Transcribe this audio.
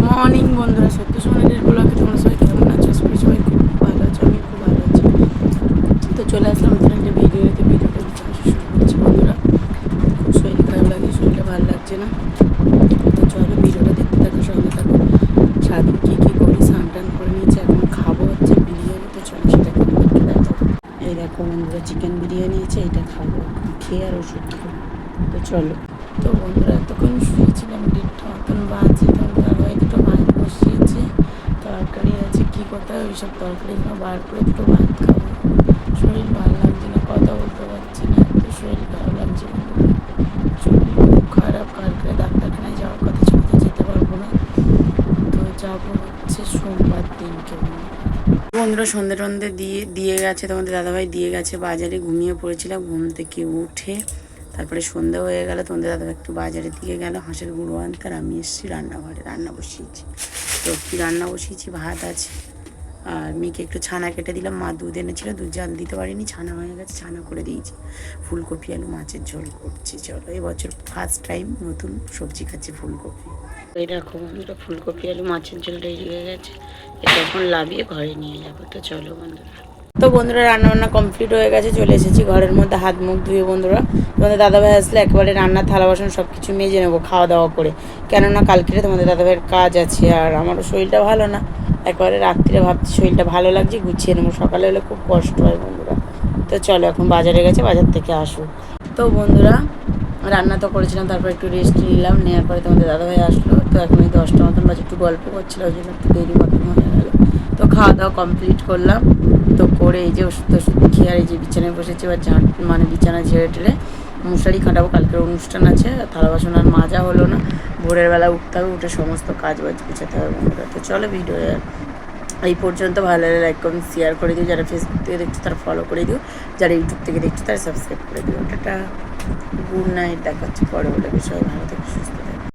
Morning বন্ধুরা, সত্য সোনালির ব্লগে তোমরা সবাই কেমন আছো? সবাই খুব ভালো আছো, আমি খুব ভালো আছি। তো চলে আসলাম নতুন একটা ভিডিওতে শুরু করছি বন্ধুরা। খুব শরীর খারাপ লাগে, শরীরটা ভালো লাগছে না। তো চলো ভিডিওটা দেখতে থাকো, সঙ্গে থাকো। সারাদিন কী কী করি, স্নান টান করে নিয়েছি, এখন খাবো হচ্ছে বিরিয়ানি। তো চলো সেটা তোমাদেরকে দেখো। এই দেখো বন্ধুরা, চিকেন বিরিয়ানি আছে, এটা খাবো এখন, খেয়ে আর ওষুধ খাবো। তো চলো। তো বন্ধুরা, এতক্ষণ শুয়েছিলাম, 1:30 মতন বাজে। তো দাদাভাই দুটো ভাত বসিয়েছে, তরকারি আছে, কী কোথায় ওই সব তরকারিগুলো বার করে দুটো ভাত খাবো। শরীর ভালো লাগছে না, কথা বলতে পারছি না, এত শরীর খারাপ লাগছে বন্ধুরা। শরীর খুব খারাপ, কালকে ডাক্তারখানায় যাওয়ার কথা ছিল, তো যেতে পারবো না। তো যাবো হচ্ছে সোমবার দিনকে বন্ধুরা। সন্ধে টন্ধে দিয়ে গেছে, তোমাদের দাদাভাই দিয়ে গেছে বাজারে। ঘুমিয়ে পড়েছিলাম, ঘুম থেকে উঠে তারপরে সন্ধে হয়ে গেল। তোমাদের দাদাভাই একটু বাজারের দিকে গেল হাঁসের গুঁড়ো আনতে, আর আমি এসেছি রান্নাঘরে, রান্না বসিয়েছি। তো কী রান্না বসিয়েছি, ভাত আছে, আর মেয়েকে একটু ছানা কেটে দিলাম। মা দুধ এনেছিল, দুধ জাল দিতে পারিনি, ছানা হয়ে গেছে, ছানা করে দিয়েছি। ফুলকপি আলু মাছের ঝোল করছি। চলো, এবছর ফার্স্ট টাইম নতুন সবজি খাচ্ছি, ফুলকপি। এই দেখো বন্ধুরা, ফুলকপি আলু মাছের ঝোল রেডি হয়ে গেছে, এটা এখন লাভিয়ে ঘরে নিয়ে যাবো। তো চলো বন্ধুরা। তো বন্ধুরা, রান্নাবান্না কমপ্লিট হয়ে গেছে, চলে এসেছি ঘরের মধ্যে হাত মুখ ধুয়ে বন্ধুরা। তোমাদের দাদাভাই আসলে একেবারে রান্নার থালা বাসন সব কিছু মেজে নেবো খাওয়া দাওয়া করে, কেননা কালকে তোমাদের দাদাভাইয়ের কাজ আছে, আর আমারও শরীরটা ভালো না। একবারে রাত্রিরে ভাবছি শরীরটা ভালো লাগছে, গুছিয়ে নেবো, সকালে হলে খুব কষ্ট হয় বন্ধুরা। তো চলো, এখন বাজারে গেছে, বাজার থেকে আসুক। তো বন্ধুরা, রান্না তো করেছিলাম, তারপর একটু রেস্ট নিলাম, নেওয়ার পরে তোমাদের দাদাভাই আসলো। তো এখন এই 10টা মতন বাজে, একটু গল্প করছিল, ওই জন্য একটু দেরি মতন হয়ে গেলো। তো খাওয়া দাওয়া কমপ্লিট করলাম। তো করে এই যে ওষুধ টষুধ খেয়ে আর এই যে বিছানায় বসেছি, এবার বিছানা ঝেড়ে টেড়ে মশারি খাটাবো, কালকের অনুষ্ঠান আছে। থালা বাসন আর মাজা হলো না, ভোরের বেলা উঠতে হবে, উঠে সমস্ত কাজ বাজ গুছাতে হবে বন্ধুরা। তো চলো, ভিডিও এই পর্যন্ত ভালো লাগলে লাইক কমেন্ট শেয়ার করে দিও, যারা ফেসবুক থেকে দেখছো তারা ফলো করে দিও, যারা ইউটিউব থেকে দেখছো তারা সাবস্ক্রাইব করে দিও। ওটা গুড নাইট, দেখা হচ্ছে পরে। বলে সবাই ভালো থেকে সুস্থ থাকে।